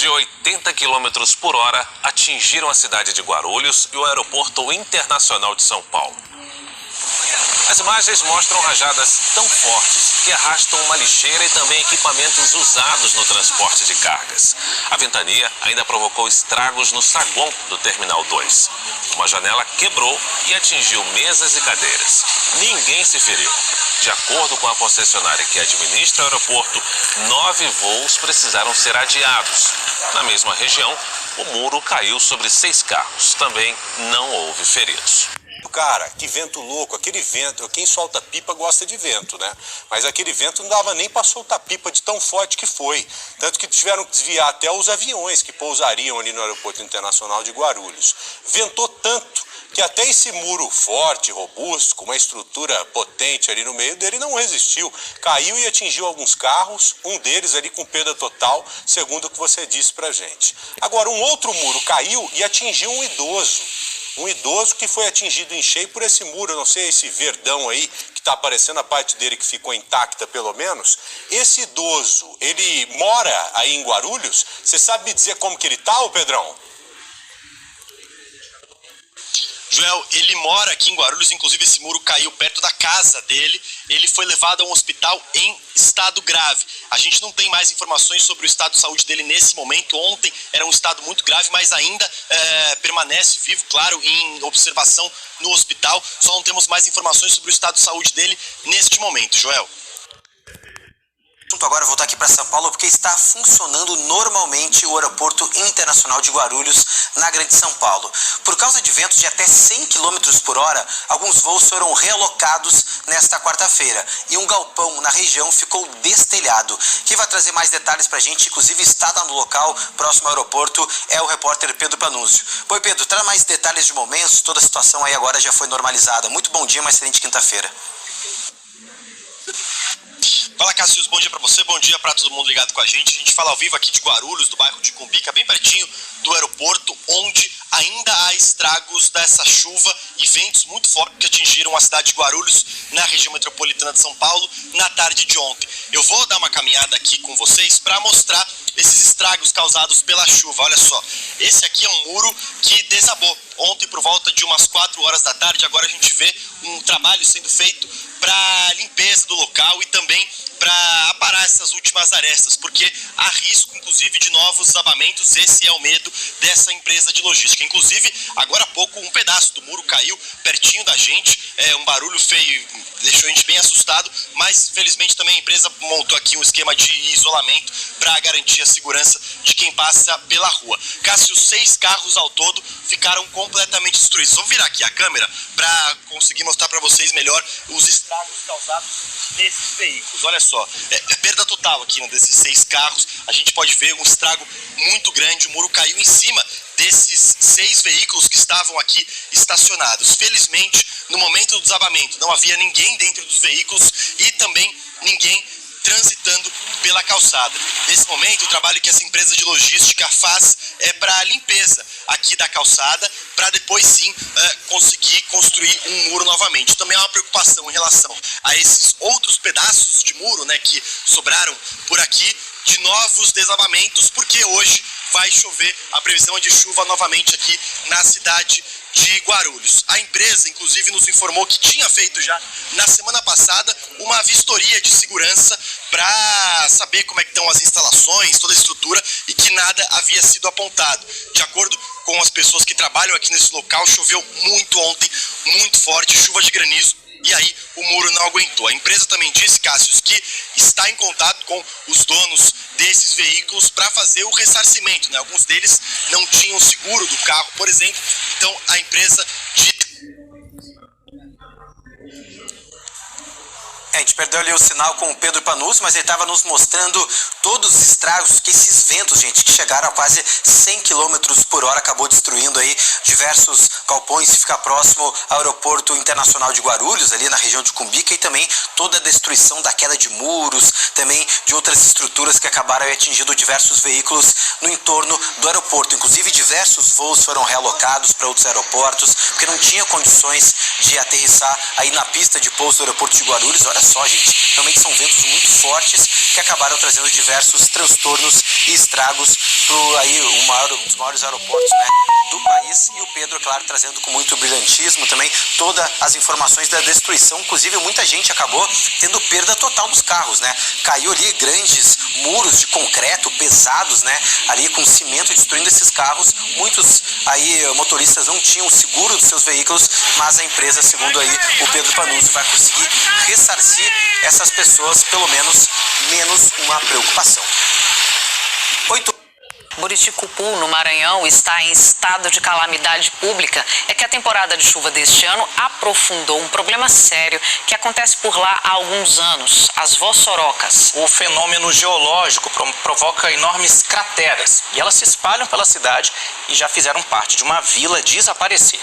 de 80 km por hora atingiram a cidade de Guarulhos e o Aeroporto Internacional de São Paulo. As imagens mostram rajadas tão fortes que arrastam uma lixeira e também equipamentos usados no transporte de cargas. A ventania ainda provocou estragos no saguão do Terminal 2. Uma janela quebrou e atingiu mesas e cadeiras. Ninguém se feriu. De acordo com a concessionária que administra o aeroporto, 9 voos precisaram ser adiados. Na mesma região, o muro caiu sobre 6 carros. Também não houve feridos. Cara, que vento louco, aquele vento, quem solta pipa gosta de vento, né? Mas aquele vento não dava nem para soltar pipa de tão forte que foi. Tanto que tiveram que desviar até os aviões que pousariam ali no Aeroporto Internacional de Guarulhos. Ventou tanto que até esse muro forte, robusto, com uma estrutura potente ali no meio dele, não resistiu. Caiu e atingiu alguns carros, um deles ali com perda total, segundo o que você disse pra gente. Agora, um outro muro caiu e atingiu um idoso. Um idoso que foi atingido em cheio por esse muro, eu não sei, esse verdão aí, que está aparecendo a parte dele que ficou intacta pelo menos. Esse idoso, ele mora aí em Guarulhos? Você sabe me dizer como que ele tá, ô Pedrão? Joel, ele mora aqui em Guarulhos, inclusive esse muro caiu perto da casa dele. Ele foi levado a um hospital em estado grave. A gente não tem mais informações sobre o estado de saúde dele nesse momento. Ontem era um estado muito grave, mas ainda permanece vivo, claro, em observação no hospital. Só não temos mais informações sobre o estado de saúde dele neste momento, Joel. Agora voltar aqui para São Paulo porque está funcionando normalmente o Aeroporto Internacional de Guarulhos na Grande São Paulo. Por causa de ventos de até 100 km por hora, alguns voos foram realocados nesta quarta-feira e um galpão na região ficou destelhado. Quem vai trazer mais detalhes para a gente, inclusive está lá no local, próximo ao aeroporto, é o repórter Pedro Panúzio. Oi Pedro, traz mais detalhes de momentos, toda a situação aí agora já foi normalizada. Muito bom dia, uma excelente quinta-feira. Fala, Cássio, bom dia pra você, bom dia pra todo mundo ligado com a gente. A gente fala ao vivo aqui de Guarulhos, do bairro de Cumbica, bem pertinho do aeroporto, onde ainda há estragos dessa chuva e ventos muito fortes que atingiram a cidade de Guarulhos, na região metropolitana de São Paulo, na tarde de ontem. Eu vou dar uma caminhada aqui com vocês para mostrar esses estragos causados pela chuva. Olha só, esse aqui é um muro que desabou ontem por volta de umas 4 horas da tarde. Agora a gente vê um trabalho sendo feito para limpeza do local e também para aparar essas últimas arestas, porque há risco, inclusive, de novos desabamentos. Esse é o medo dessa empresa de logística. Inclusive, agora há pouco, um pedaço do muro caiu pertinho da gente. Um barulho feio, deixou a gente bem assustado, mas, felizmente, também a empresa montou aqui um esquema de isolamento para garantir a segurança de quem passa pela rua. Cássio, 6 carros ao todo ficaram completamente destruídos. Vamos virar aqui a câmera para conseguir mostrar para vocês melhor os estragos causados nesses veículos. Olha só, perda total aqui desses 6 carros. A gente pode ver um estrago muito grande. O muro caiu em cima desses 6 veículos que estavam aqui estacionados. Felizmente, no momento do desabamento, não havia ninguém dentro dos veículos e também ninguém transitando pela calçada. Nesse momento, o trabalho que essa empresa de logística faz é para limpeza aqui da calçada, para depois sim conseguir construir um muro novamente. Também há uma preocupação em relação a esses outros pedaços de muro, né, que sobraram por aqui, de novos desabamentos, porque hoje vai chover. A previsão é de chuva novamente aqui na cidade de Guarulhos. A empresa, inclusive, nos informou que tinha feito já na semana passada uma vistoria de segurança para saber como é que estão as instalações, toda a estrutura, e que nada havia sido apontado. De acordo com as pessoas que trabalham aqui nesse local, choveu muito ontem, muito forte, chuva de granizo, e aí o muro não aguentou. A empresa também disse, Cássio, que está em contato com os donos desses veículos para fazer o ressarcimento, né? Alguns deles não tinham seguro do carro, por exemplo, então a empresa A gente perdeu ali o sinal com o Pedro Panúzio, mas ele estava nos mostrando todos os estragos que esses ventos, gente, que chegaram a quase 100 km por hora, acabou destruindo aí diversos galpões que fica próximo ao Aeroporto Internacional de Guarulhos, ali na região de Cumbica, e também toda a destruição da queda de muros, também de outras estruturas que acabaram aí atingindo diversos veículos no entorno do aeroporto. Inclusive, diversos voos foram realocados para outros aeroportos, porque não tinha condições de aterrissar aí na pista de pouso do aeroporto de Guarulhos. Olha só, só, gente. Realmente são ventos muito fortes que acabaram trazendo diversos transtornos e estragos para aí um dos maiores aeroportos, né, do país. E o Pedro, claro, trazendo com muito brilhantismo também todas as informações da destruição. Inclusive, muita gente acabou tendo perda total dos carros, né? Caiu ali grandes muros de concreto pesados, né? Ali com cimento destruindo esses carros. Muitos aí motoristas não tinham seguro dos seus veículos, mas a empresa, segundo aí o Pedro Panuzzi, vai conseguir ressarcir essas pessoas, pelo menos uma preocupação. Buriticupu, no Maranhão, está em estado de calamidade pública. É que a temporada de chuva deste ano aprofundou um problema sério que acontece por lá há alguns anos, as vossorocas. O fenômeno geológico provoca enormes crateras e elas se espalham pela cidade e já fizeram parte de uma vila desaparecer.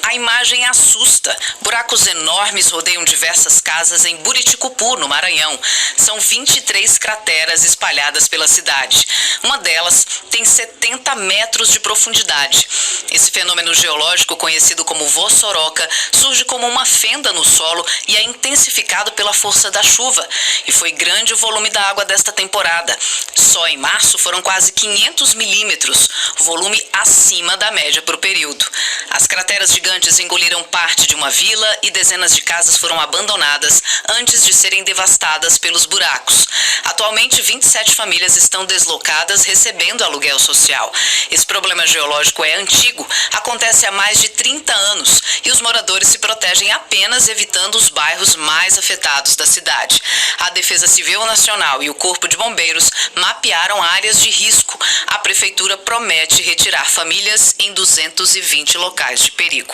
A imagem assusta. Buracos enormes rodeiam diversas casas em Buriticupu, no Maranhão. São 23 crateras espalhadas pela cidade. Uma delas tem 70 metros de profundidade. Esse fenômeno geológico, conhecido como vossoroca, surge como uma fenda no solo e é intensificado pela força da chuva. E foi grande o volume da água desta temporada. Só em março foram quase 500 milímetros, volume acima da média para o período. As crateras gigantes engoliram parte de uma vila e dezenas de casas foram abandonadas antes de serem devastadas pelos buracos. Atualmente, 27 famílias estão deslocadas recebendo aluguel social. Esse problema geológico é antigo, acontece há mais de 30 anos e os moradores se protegem apenas evitando os bairros mais afetados da cidade. A Defesa Civil Nacional e o Corpo de Bombeiros mapearam áreas de risco. A Prefeitura promete retirar famílias em 220 locais de perigo.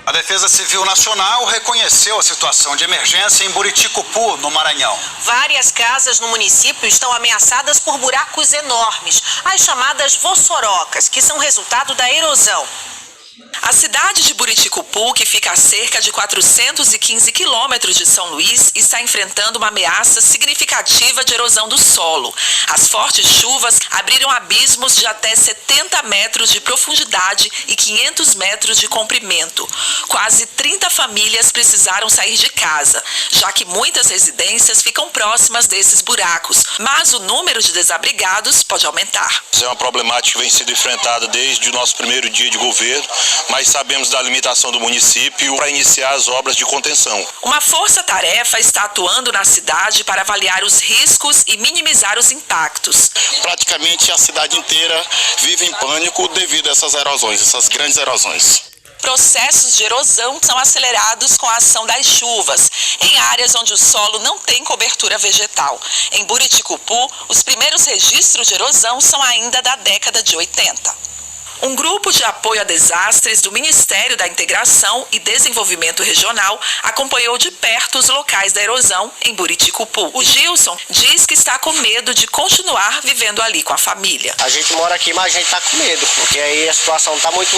A Defesa Civil Nacional reconheceu a situação de emergência em Buriticupu, no Maranhão. Várias casas no município estão ameaçadas por buracos enormes, as chamadas vossorocas, que são resultado da erosão. A cidade de Buriticupu, que fica a cerca de 415 quilômetros de São Luís, está enfrentando uma ameaça significativa de erosão do solo. As fortes chuvas abriram abismos de até 70 metros de profundidade e 500 metros de comprimento. Quase 30 famílias precisaram sair de casa, já que muitas residências ficam próximas desses buracos, mas o número de desabrigados pode aumentar. É uma problemática que vem sendo enfrentada desde o nosso primeiro dia de governo, mas sabemos da limitação do município para iniciar as obras de contenção. Uma força-tarefa está atuando na cidade para avaliar os riscos e minimizar os impactos. Praticamente a cidade inteira vive em pânico devido a essas erosões, essas grandes erosões. Processos de erosão são acelerados com a ação das chuvas, em áreas onde o solo não tem cobertura vegetal. Em Buriticupu, os primeiros registros de erosão são ainda da década de 80. Um grupo de apoio a desastres do Ministério da Integração e Desenvolvimento Regional acompanhou de perto os locais da erosão em Buriticupu. O Gilson diz que está com medo de continuar vivendo ali com a família. A gente mora aqui, mas a gente está com medo, porque aí a situação não está muito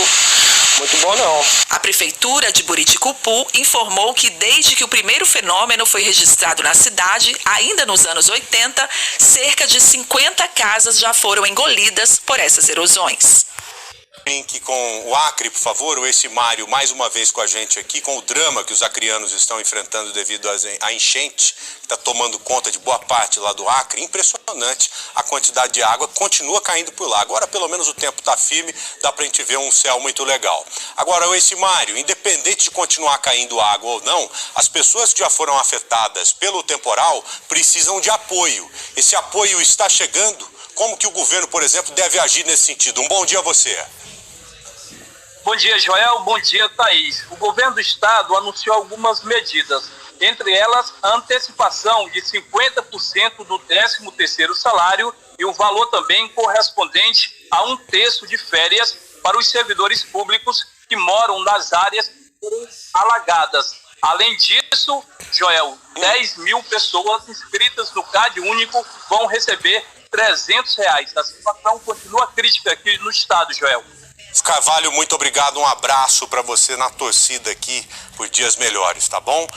boa não. A Prefeitura de Buriticupu informou que desde que o primeiro fenômeno foi registrado na cidade, ainda nos anos 80, cerca de 50 casas já foram engolidas por essas erosões. Link com o Acre, por favor, o esse Mário, mais uma vez com a gente aqui, com o drama que os acrianos estão enfrentando devido à enchente, que está tomando conta de boa parte lá do Acre. Impressionante a quantidade de água, continua caindo por lá. Agora, pelo menos, o tempo está firme, dá para a gente ver um céu muito legal. Agora, o esse Mário, independente de continuar caindo água ou não, as pessoas que já foram afetadas pelo temporal precisam de apoio. Esse apoio está chegando? Como que o governo, por exemplo, deve agir nesse sentido? Um bom dia a você. Bom dia, Joel. Bom dia, Thaís. O governo do estado anunciou algumas medidas, entre elas a antecipação de 50% do 13º salário e um valor também correspondente a 1/3 de férias para os servidores públicos que moram nas áreas alagadas. Além disso, Joel, 10 mil pessoas inscritas no CAD único vão receber R$300. A situação continua crítica aqui no estado, Joel. Carvalho, muito obrigado, um abraço para você na torcida aqui por dias melhores, tá bom?